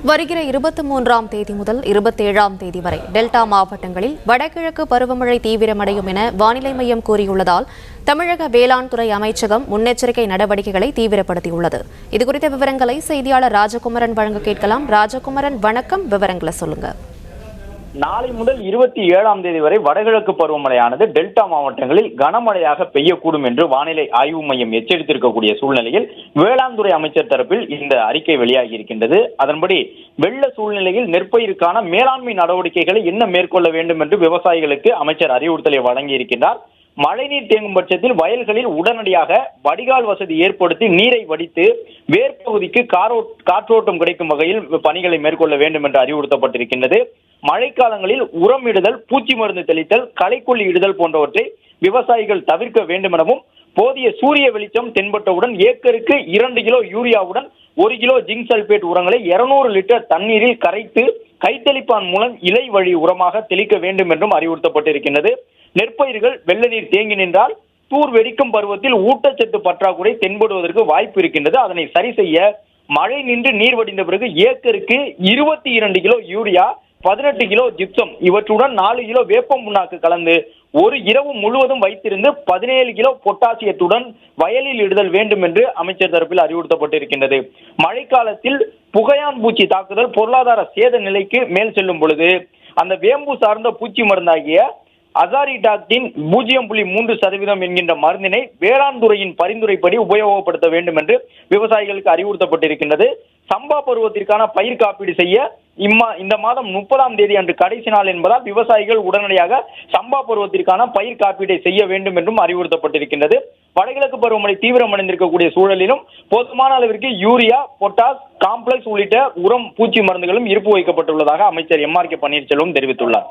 வருகிற 23ஆம் தேதி முதல் 27ஆம் தேதி வரை டெல்டா மாவட்டங்களில் வடகிழக்கு பருவமழை தீவிரமடையும் என வானிலை மையம் கூறியுள்ளதால் தமிழக வேளாண் துறை அமைச்சகம் முன்னெச்சரிக்கை நடவடிக்கைகளை தீவிரப்படுத்தியுள்ளது. இதுகுறித்த விவரங்களை செய்தியாளர் ராஜகுமரன் வழங்க கேட்கலாம். ராஜகுமரன், வணக்கம். விவரங்களை சொல்லுங்க. நாளை முதல் 27ஆம் தேதி வரை வடகிழக்கு பருவமழையானது டெல்டா மாவட்டங்களில் கனமழையாக பெய்யக்கூடும் என்று வானிலை ஆய்வு மையம் எச்சரித்திருக்கக்கூடிய சூழ்நிலையில் வேளாண் துறை அமைச்சர் தரப்பில் இந்த அறிக்கை வெளியாகி இருக்கின்றது. அதன்படி வெள்ள சூழ்நிலையில் நெற்பயிருக்கான மேலாண்மை நடவடிக்கைகளை என்ன மேற்கொள்ள வேண்டும் என்று விவசாயிகளுக்கு அமைச்சர் அறிவுறுத்தலை வழங்கி இருக்கின்றார். மழைநீர் தேங்கும் பட்சத்தில் வயல்களில் உடனடியாக வடிகால் வசதி ஏற்படுத்தி நீரை வடித்து வேர்ப்பகுதிக்கு காற்றோட்டம் கிடைக்கும் வகையில் பணிகளை மேற்கொள்ள வேண்டும் என்று அறிவுறுத்தப்பட்டிருக்கின்றது. மழைக்காலங்களில் உரம் இடுதல், பூச்சி மருந்து தெளித்தல், களைக்கொல்லி இடுதல் போன்றவற்றை விவசாயிகள் தவிர்க்க வேண்டும் எனவும், போதிய சூரிய வெளிச்சம் தென்பட்டவுடன் ஏக்கருக்கு 2 கிலோ யூரியாவுடன் 1 கிலோ ஜிங்க் சல்பேட் உரங்களை 200 லிட்டர் தண்ணீரில் கரைத்து கைத்தெளிப்பான் மூலம் இலை வழி உரமாக தெளிக்க வேண்டும் என்றும் அறிவுறுத்தப்பட்டிருக்கின்றது. நெற்பயிர்கள் வெள்ள நீர் தேங்கி நின்றால் தூர் வெடிக்கும் பருவத்தில் ஊட்டச்சத்து பற்றாக்குறை தென்படுவதற்கு வாய்ப்பு இருக்கின்றது. அதனை சரி செய்ய மழை நின்று நீர் வடிந்த பிறகு ஏக்கருக்கு 22 கிலோ யூரியா, 18 கிலோ ஜிப்சம் இவற்றுடன் 4 கிலோ வேப்பம் புண்ணாக்கு கலந்து ஒரு இரவு முழுவதும் வைத்திருந்து 17 கிலோ பொட்டாசியத்துடன் வயலில் இடுதல் வேண்டும் என்று அமைச்சர் தரப்பில் அறிவுறுத்தப்பட்டிருக்கின்றது. மழைக்காலத்தில் புகையான் பூச்சி தாக்குதல் பொருளாதார சேத நிலைக்கு மேல் செல்லும் பொழுது அந்த வேம்பு சார்ந்த பூச்சி மருந்தாகிய அசாரிடாக்டின் 0.3% என்கின்ற மருந்தினை வேளாண் துறையின் பரிந்துரைப்படி உபயோகப்படுத்த வேண்டும் என்று விவசாயிகளுக்கு அறிவுறுத்தப்பட்டிருக்கின்றது. சம்பா பருவத்திற்கான பயிர் காப்பீடு செய்ய இந்த மாதம் 30ஆம் தேதி அன்று கடைசி நாள் என்பதால் விவசாயிகள் உடனடியாக சம்பா பருவத்திற்கான பயிர் காப்பீட்டை செய்ய வேண்டும் என்றும் அறிவுறுத்தப்பட்டிருக்கின்றது. வடகிழக்கு பருவமழை தீவிரமடைந்திருக்கக்கூடிய சூழலிலும் போதுமான அளவிற்கு யூரியா, பொட்டாஸ், காம்ப்ளெக்ஸ் உள்ளிட்ட உரம், பூச்சி மருந்துகளும் இருப்பு வைக்கப்பட்டுள்ளதாக அமைச்சர் MRK பன்னீர்செல்வம் தெரிவித்துள்ளார்.